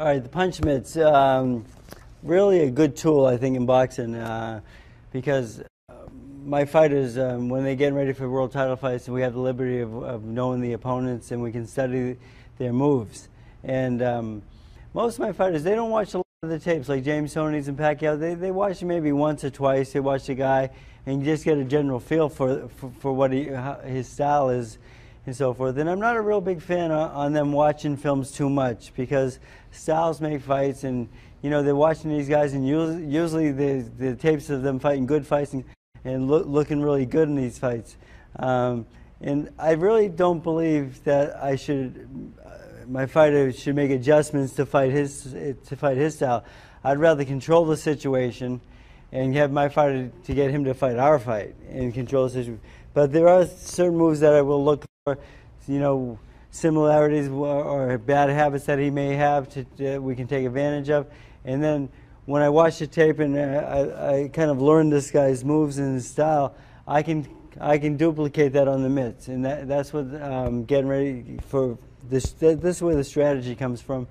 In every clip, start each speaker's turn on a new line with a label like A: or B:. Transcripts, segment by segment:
A: All right, the punch mitts, really a good tool, I think, in boxing, because my fighters, when they're getting ready for world title fights, we have the liberty of knowing the opponents, and we can study their moves. And most of my fighters, they don't watch a lot of the tapes, like James Toney's and Pacquiao. They watch maybe once or twice. They watch the guy and just get a general feel for what his style is and so forth. And I'm not a real big fan on them watching films too much, because styles make fights, and you know, they're watching these guys, and usually the tapes of them fighting good fights and looking really good in these fights. And I really don't believe that my fighter should make adjustments to fight his style. I'd rather control the situation and have my fighter to get him to fight our fight and control the situation. But there are certain moves that I will look for, you know, similarities or bad habits that he may have that we can take advantage of. And then when I watch the tape and I kind of learn this guy's moves and his style, I can duplicate that on the mitts, and that's what getting ready for this. This is where the strategy comes from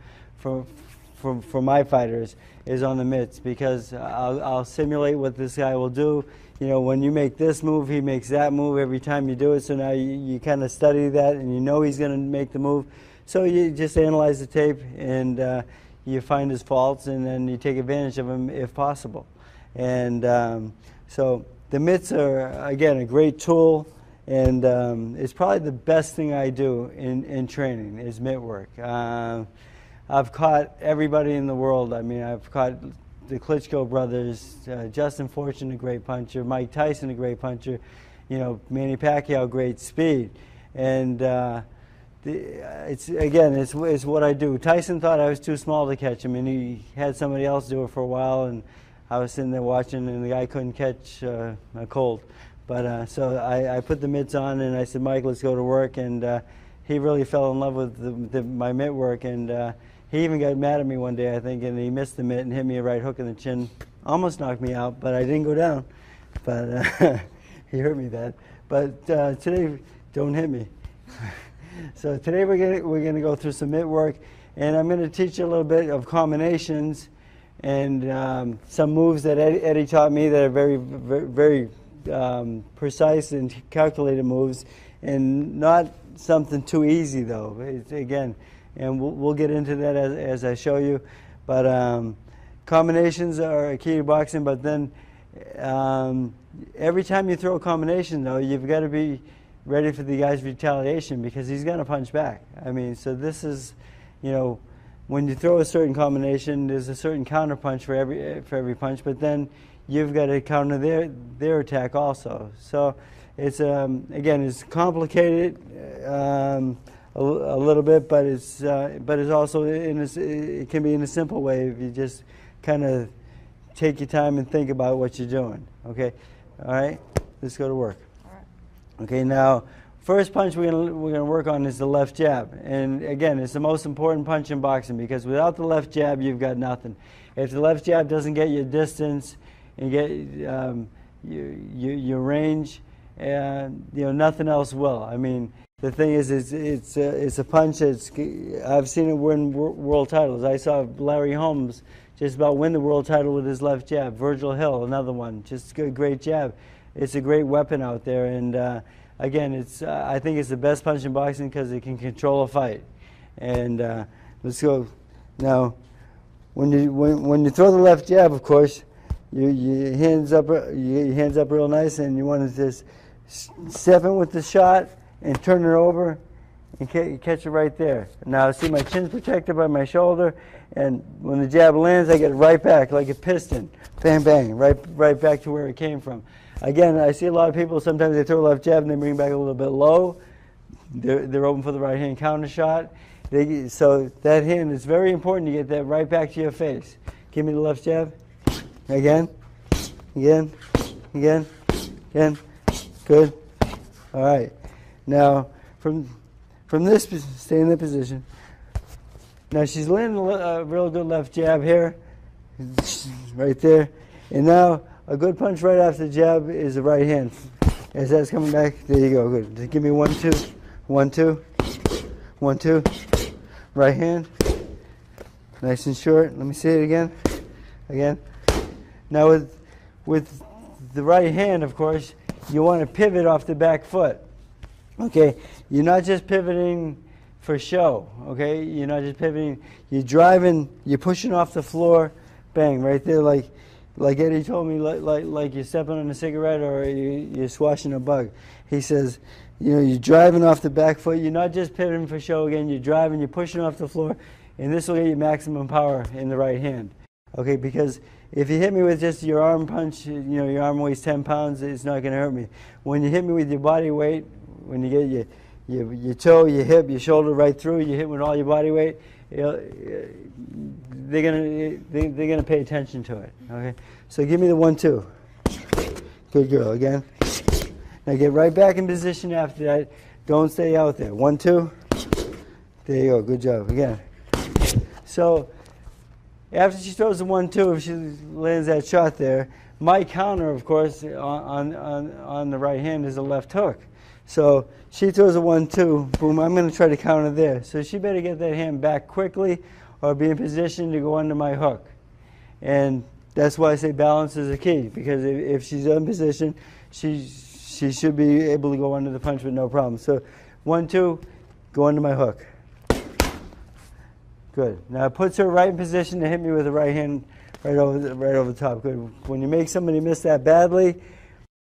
A: my fighters, is on the mitts, because I'll simulate what this guy will do. You know, when you make this move, he makes that move every time you do it. So now you kind of study that, and you know he's going to make the move. So you just analyze the tape, and you find his faults, and then you take advantage of them if possible. And so the mitts are, again, a great tool, and it's probably the best thing I do in training is mitt work. I've caught everybody in the world. I mean, I've caught the Klitschko brothers, Justin Fortune, a great puncher, Mike Tyson, a great puncher, you know, Manny Pacquiao, great speed. And it's what I do. Tyson thought I was too small to catch him, and he had somebody else do it for a while, and I was sitting there watching, and the guy couldn't catch a cold. But so I put the mitts on, and I said, Mike, let's go to work. And he really fell in love with my mitt work, and he even got mad at me one day, I think, and he missed the mitt and hit me a right hook in the chin. Almost knocked me out, but I didn't go down. But he hurt me bad. But today, don't hit me. So today we're gonna go through some mitt work, and I'm gonna teach you a little bit of combinations and some moves that Eddie taught me that are very, very, very precise and calculated moves, and not something too easy though. Again, and we'll get into that as I show you. But combinations are a key to boxing. But then every time you throw a combination, though, you've got to be ready for the guy's retaliation, because he's going to punch back. I mean, so this is, you know, when you throw a certain combination, there's a certain counter punch for every punch. But then you've got to counter their attack also. So it's again, it's complicated. A little bit, but it's also it can be in a simple way if you just kind of take your time and think about what you're doing. Okay, all right, let's go to work. All right. Okay, now first punch we're gonna work on is the left jab, and again, it's the most important punch in boxing, because without the left jab, you've got nothing. If the left jab doesn't get you distance and get your range, and you know, nothing else will. I mean, the thing is, it's a punch that's, I've seen it win world titles. I saw Larry Holmes just about win the world title with his left jab. Virgil Hill, another one, just a great jab. It's a great weapon out there, and again, I think it's the best punch in boxing because it can control a fight. And let's go now. When you throw the left jab, of course, your hands up real nice, and you want to just step in with the shot and turn it over and catch it right there. Now see, my chin's protected by my shoulder, and when the jab lands, I get it right back like a piston. Bang, bang, right back to where it came from. Again, I see a lot of people, sometimes they throw a left jab and they bring it back a little bit low. They're open for the right hand counter shot. So that hand, it's very important to get that right back to your face. Give me the left jab. Again. Good. All right. Now, from this, stay in that position. Now she's landing a real good left jab here, right there. And now a good punch right after the jab is the right hand. As that's coming back, there you go. Good. Just give me 1, 2, 1, 2, 1, 2. Right hand. Nice and short. Let me see it again. Again. Now with the right hand, of course, you want to pivot off the back foot. Okay, you're not just pivoting for show. Okay, you're not just pivoting. You're driving. You're pushing off the floor. Bang, right there, like Eddie told me, like you're stepping on a cigarette or you're swashing a bug. He says, you know, you're driving off the back foot. You're not just pivoting for show again. You're driving. You're pushing off the floor, and this will get you maximum power in the right hand. Okay, because if you hit me with just your arm punch, you know, your arm weighs 10 pounds, it's not going to hurt me. When you hit me with your body weight, when you get your toe, your hip, your shoulder right through, you hit with all your body weight, they're gonna pay attention to it. Okay, so give me the 1-2. Good girl. Again. Now get right back in position after that. Don't stay out there. 1-2. There you go. Good job. Again. So after she throws the 1-2, if she lands that shot there, my counter, of course, on the right hand is a left hook. So she throws a 1-2, boom, I'm going to try to counter there. So she better get that hand back quickly or be in position to go under my hook. And that's why I say balance is the key, because if she's in position, she should be able to go under the punch with no problem. So 1-2, go under my hook. Good. Now it puts her right in position to hit me with the right hand right over the top. Good. When you make somebody miss that badly,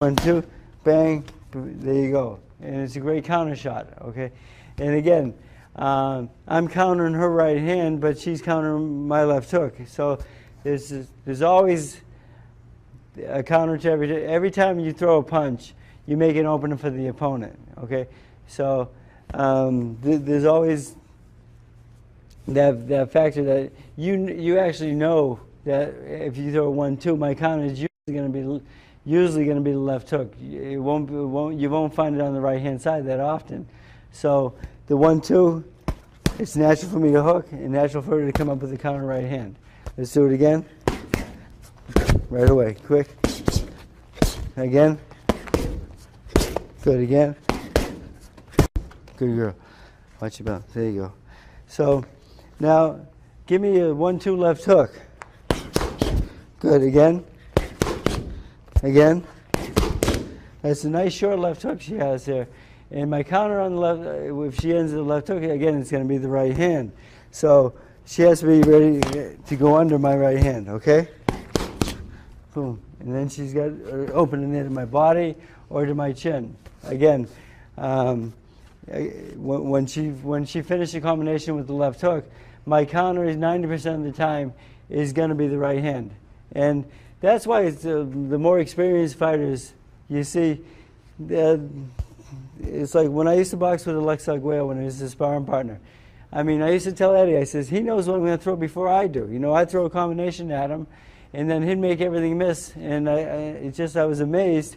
A: 1-2, bang, there you go. And it's a great counter shot, okay? And again, I'm countering her right hand, but she's countering my left hook. So there's always a counter to every time you throw a punch, you make an opening for the opponent, okay? So there's always that factor that you actually know that if you throw a 1-2, my counter is usually going to be the left hook. You won't find it on the right hand side that often. So the 1-2, it's natural for me to hook and natural for her to come up with the counter right hand. Let's do it again. Right away, quick. Again. Good again. Good girl. Watch your balance. There you go. So now give me a 1-2 left hook. Good again. Again. That's a nice short left hook she has there. And my counter on the left, if she ends the left hook, again, it's going to be the right hand. So she has to be ready to go under my right hand, okay? Boom. And then she's got her opening there to my body or to my chin. Again, when she finished the combination with the left hook, my counter is 90% of the time is going to be the right hand. And that's why it's, the more experienced fighters, you see, it's like when I used to box with Alex Arguello when he was his sparring partner. I mean, I used to tell Eddie, I says, he knows what I'm going to throw before I do. You know, I throw a combination at him, and then he'd make everything miss. And I was amazed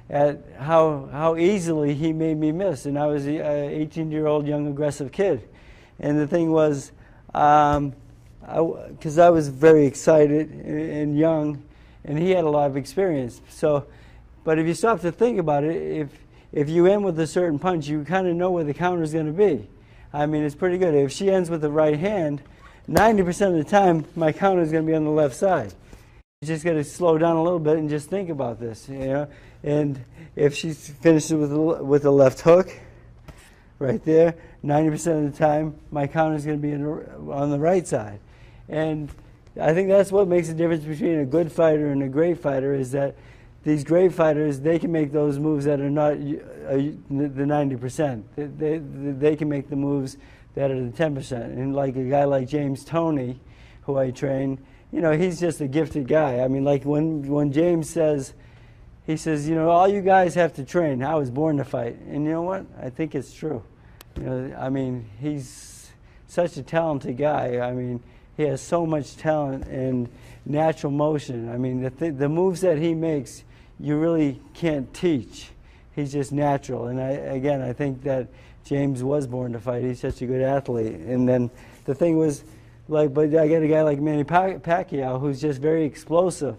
A: at how easily he made me miss. And I was an 18-year-old young aggressive kid. And the thing was, because I was very excited and young, and he had a lot of experience. So, but if you stop to think about it, if you end with a certain punch, you kind of know where the counter is going to be. I mean, it's pretty good. If she ends with the right hand, 90% of the time, my counter is going to be on the left side. You just got to slow down a little bit and just think about this, you know. And if she finishes with the left hook, right there, 90% of the time, my counter is going to be on the right side. And I think that's what makes the difference between a good fighter and a great fighter, is that these great fighters, they can make those moves that are not the 90%. They can make the moves that are the 10%. And like a guy like James Toney, who I train, you know, he's just a gifted guy. I mean, like when James says, he says, you know, all you guys have to train. I was born to fight. And you know what? I think it's true. You know, I mean, he's such a talented guy. I mean, he has so much talent and natural motion. I mean, the moves that he makes, you really can't teach. He's just natural. And I think that James was born to fight. He's such a good athlete. And then the thing was, like, but I got a guy like Manny Pacquiao who's just very explosive.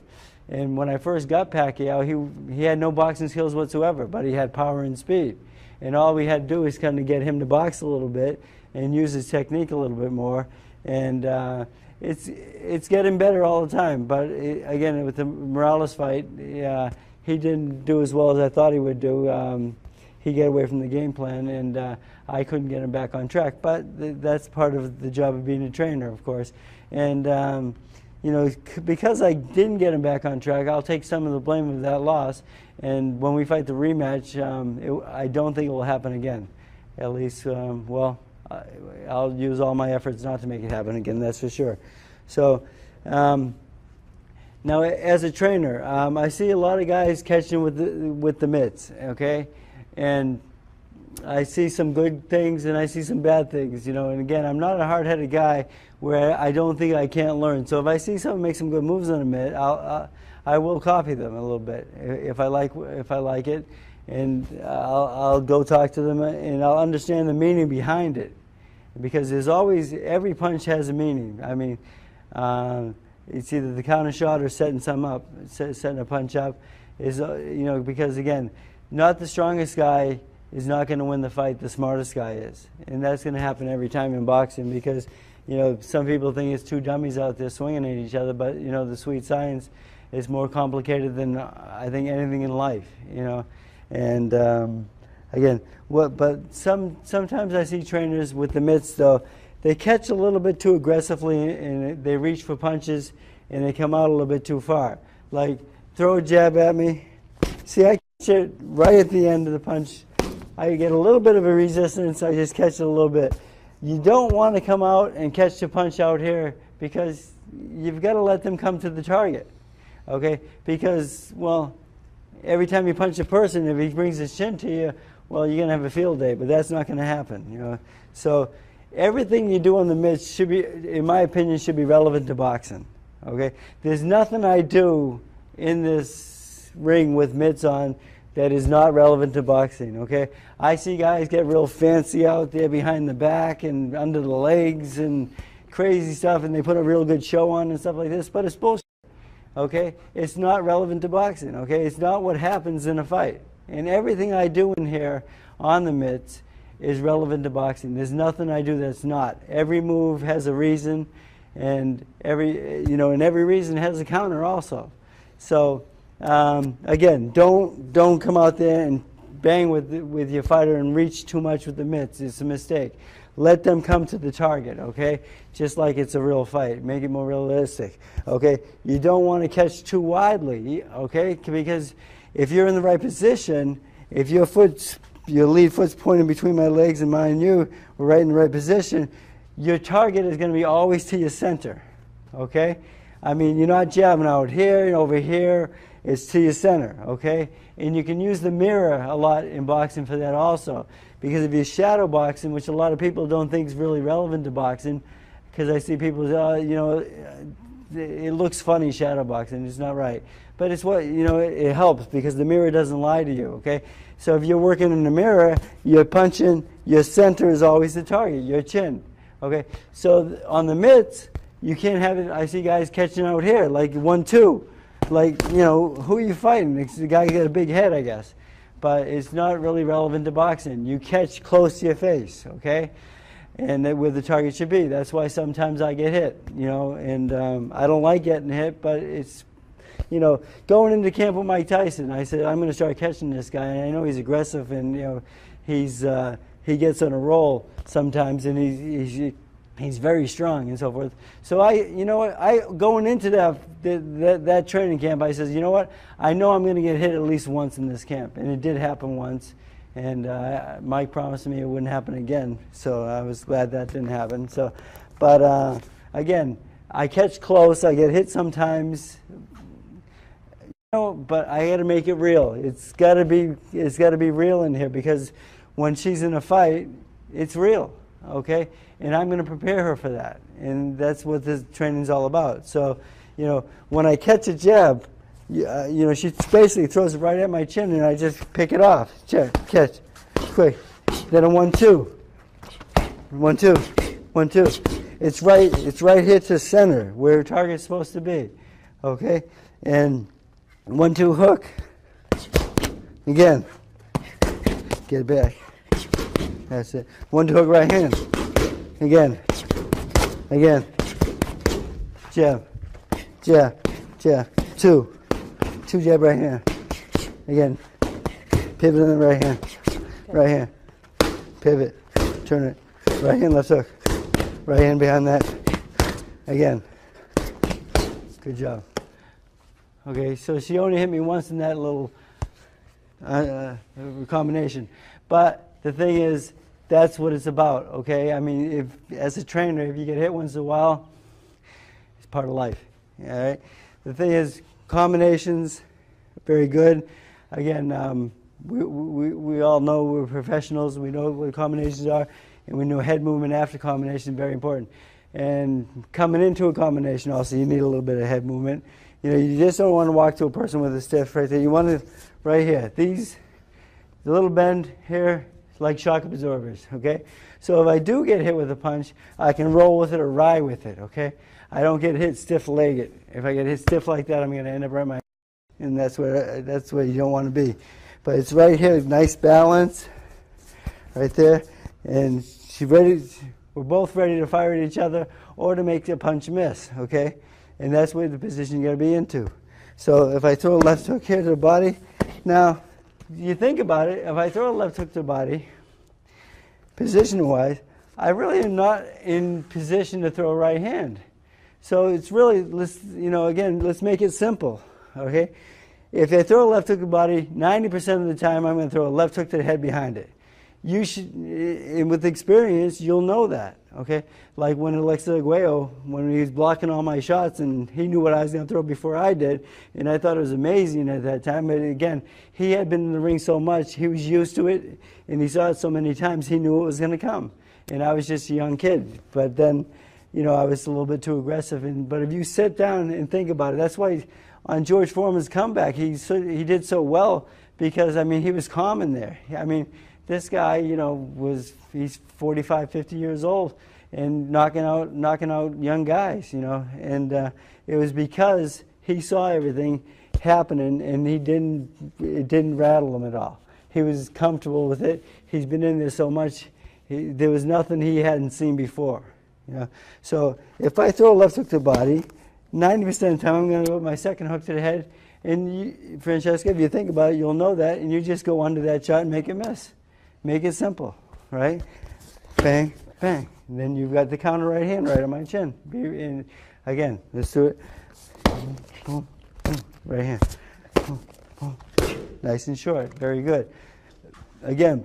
A: And when I first got Pacquiao, he had no boxing skills whatsoever, but he had power and speed. And all we had to do was kind of get him to box a little bit and use his technique a little bit more. And it's getting better all the time. But again, with the Morales fight, he didn't do as well as I thought he would do. He got away from the game plan, and I couldn't get him back on track. But that's part of the job of being a trainer, of course. And you know, because I didn't get him back on track, I'll take some of the blame of that loss. And when we fight the rematch, I don't think it will happen again. At least, well, I'll use all my efforts not to make it happen again, that's for sure. So now, as a trainer, I see a lot of guys catching with the mitts, okay? And I see some good things and I see some bad things, you know. And again, I'm not a hard-headed guy where I don't think I can't learn. So if I see someone make some good moves on a mitt, I will copy them a little bit if I like it, and I'll go talk to them and I'll understand the meaning behind it, because there's always, every punch has a meaning. I mean, it's either the counter shot or setting a punch up. Is you know, because again, not the strongest guy is not going to win the fight. The smartest guy is, and that's going to happen every time in boxing, because you know, some people think it's two dummies out there swinging at each other, but you know, the sweet science is more complicated than I think anything in life, you know. And again, but sometimes I see trainers with the mitts, though, they catch a little bit too aggressively and they reach for punches and they come out a little bit too far. Like, throw a jab at me. See, I catch it right at the end of the punch. I get a little bit of a resistance, I just catch it a little bit. You don't want to come out and catch the punch out here, because you've got to let them come to the target, okay? Because, well, every time you punch a person, if he brings his chin to you, well, you're going to have a field day, but that's not going to happen, you know. So everything you do on the mitts should be, in my opinion, should be relevant to boxing, okay? There's nothing I do in this ring with mitts on that is not relevant to boxing, okay? I see guys get real fancy out there behind the back and under the legs and crazy stuff, and they put a real good show on and stuff like this, but it's bullshit, okay? It's not relevant to boxing, okay? It's not what happens in a fight. And everything I do in here on the mitts is relevant to boxing. There's nothing I do that's not. Every move has a reason, and every reason has a counter also. So again, don't come out there and bang with your fighter and reach too much with the mitts. It's a mistake. Let them come to the target, okay? Just like it's a real fight. Make it more realistic, okay? You don't want to catch too widely, okay? Because if you're in the right position, if your lead foot's pointing between my legs and mine and you, we're right in the right position, your target is going to be always to your center, okay? I mean, you're not jabbing out here and over here. It's to your center, okay? And you can use the mirror a lot in boxing for that also. Because if you're shadow boxing, which a lot of people don't think is really relevant to boxing, because I see people say, you know, it looks funny shadow boxing, it's not right. But it's what, you know, it helps because the mirror doesn't lie to you, okay? So if you're working in the mirror, you're punching, your center is always the target, your chin, okay? So on the mitts, you can't have it, I see guys catching out here, like 1-2. Like, you know, who are you fighting? It's the guy who got a big head, I guess. But it's not really relevant to boxing. You catch close to your face, okay? And where the target should be. That's why sometimes I get hit, you know, and I don't like getting hit, but it's, you know, going into camp with Mike Tyson, I said, I'm going to start catching this guy, and I know he's aggressive, and, you know, he gets on a roll sometimes, and he's very strong and so forth. So you know what, going into that training camp, I says, you know what, I know I'm going to get hit at least once in this camp, and it did happen once, and Mike promised me it wouldn't happen again, so I was glad that didn't happen. So, but again, I catch close, I get hit sometimes, you know, but I got to make it real. It's got to be real in here, because when she's in a fight, it's real, okay? And I'm going to prepare her for that. And that's what this training's all about. So, you know, when I catch a jab, you know, she basically throws it right at my chin, and I just pick it off. Catch, quick. Then a 1-2. 1-2. 1-2. It's right here to center, where her target's supposed to be. Okay? And 1-2 hook. Again. Get back. That's it. 1-2 hook right hand. Again. jab, jab, jab, two jab right hand. Again, pivot in the right hand, pivot, turn it, right hand, left hook, right hand behind that. Again, good job. Okay, so she only hit me once in that little combination. But the thing is, that's what it's about, okay? I mean, if as a trainer, if you get hit once in a while, it's part of life, all right? The thing is, combinations, very good. Again, we all know we're professionals. We know what combinations are, and we know head movement after combination is very important. And coming into a combination also, you need a little bit of head movement. You know, you just don't want to walk to a person with a stiff right there. You want to, right here, the little bend here, like shock absorbers, okay? So if I do get hit with a punch, I can roll with it or ride with it, okay? I don't get hit stiff-legged. If I get hit stiff like that, I'm going to end up right in my, and that's where you don't want to be. But it's right here, nice balance, right there, and we're both ready to fire at each other or to make the punch miss, okay? And that's where the position you got to be into. So if I throw a left hook here to the body, now you think about it, if I throw a left hook to the body, position-wise, I really am not in position to throw a right hand. So it's really, again, let's make it simple, okay? If I throw a left hook to the body, 90% of the time I'm going to throw a left hook to the head behind it. You should, and with experience, you'll know that, okay? Like when Alexis Arguello, when he was blocking all my shots, and he knew what I was going to throw before I did, and I thought it was amazing at that time. But again, he had been in the ring so much, he was used to it, and he saw it so many times, he knew it was going to come. And I was just a young kid. But then, I was a little bit too aggressive. But if you sit down and think about it, that's why on George Foreman's comeback, he did so well, because, I mean, he was calm in there. I mean, this guy, he's 45, 50 years old and knocking out young guys, and it was because he saw everything happening, and it didn't rattle him at all. He was comfortable with it. He's been in there so much. There was nothing he hadn't seen before, So if I throw a left hook to the body, 90% of the time I'm going to go with my second hook to the head. And Francesca, if you think about it, you'll know that, and you just go under that shot and make it miss. Make it simple, right? Bang, bang. And then you've got the counter right hand right on my chin. And again, let's do it. Boom, boom, boom. Right hand. Boom, boom. Nice and short. Very good. Again,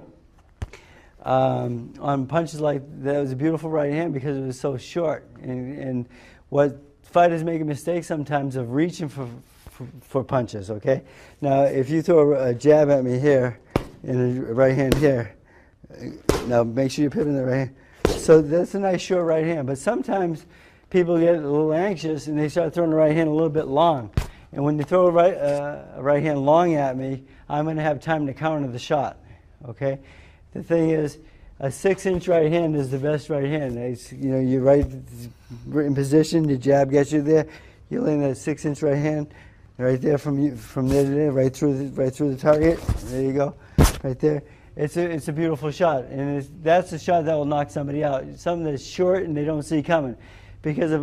A: on punches like that, it was a beautiful right hand because it was so short. And what fighters make a mistake sometimes of reaching for punches, okay? Now, if you throw a jab at me here, and a right hand here. Now make sure you pivot in the right hand. So that's a nice short right hand. But sometimes people get a little anxious and they start throwing the right hand a little bit long. And when you throw a right hand long at me, I'm going to have time to counter the shot. Okay. The thing is, a 6-inch right hand is the best right hand. You're right in position. The jab gets you there. You land that 6-inch right hand right there from there to there, right through the target. There you go. Right there. It's a beautiful shot, and that's a shot that will knock somebody out. Something that's short and they don't see coming. Because if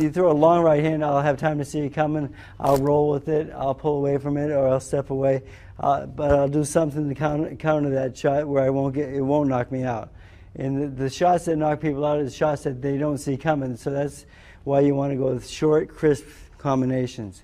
A: you throw a long right hand, I'll have time to see it coming. I'll roll with it. I'll pull away from it, or I'll step away. But I'll do something to counter that shot where it won't knock me out. And the shots that knock people out are the shots that they don't see coming. So that's why you want to go with short, crisp combinations.